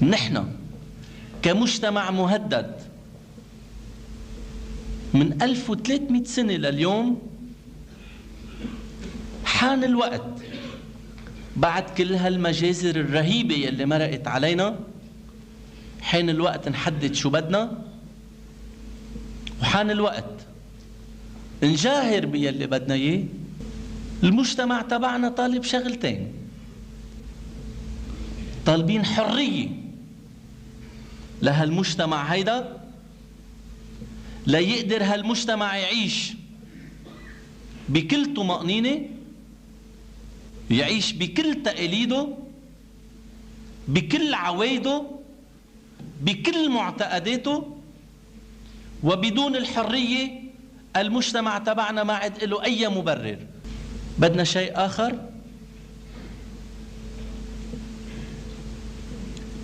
نحن كمجتمع مهدد من 1300 سنة لليوم، حان الوقت بعد كل هالمجازر الرهيبة يلي مرقت علينا، حان الوقت نحدد شو بدنا، وحان الوقت نجاهر باللي بدنا اياه. المجتمع تبعنا طالب شغلتين، طالبين حرية لهالمجتمع هيدا ليقدر هالمجتمع يعيش بكل طمأنينة، يعيش بكل تقاليده، بكل عوايده، بكل معتقداته. وبدون الحرية المجتمع تبعنا ما عاد له أي مبرر. بدنا شيء آخر،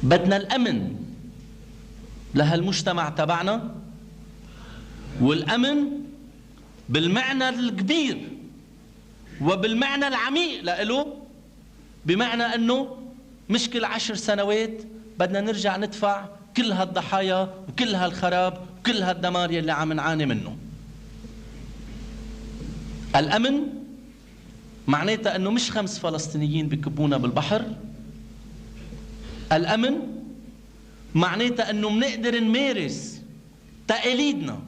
بدنا الأمن لهالمجتمع تبعنا، والأمن بالمعنى الكبير وبالمعنى العميق لإله، بمعنى أنه مش كل 10 سنوات بدنا نرجع ندفع كل هالضحايا وكل هالخراب وكل هالدمار يلي عم نعاني منه. الأمن معناتها أنه مش 5 فلسطينيين بكبونا بالبحر. الأمن معناتها أنه منقدر نمارس تقاليدنا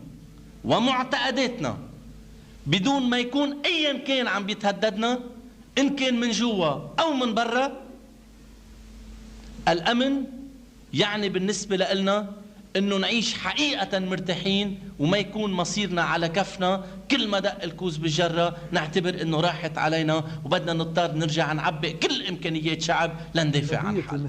ومعتقداتنا بدون ما يكون أيا كان عم بيتهددنا، إن كان من جوا أو من برا. الأمن يعني بالنسبة لنا إنه نعيش حقيقة مرتاحين، وما يكون مصيرنا على كفنا كل ما دق الكوز بالجرة نعتبر إنه راحت علينا وبدنا نضطر نرجع نعبئ كل إمكانيات شعب لندافع عن حالنا.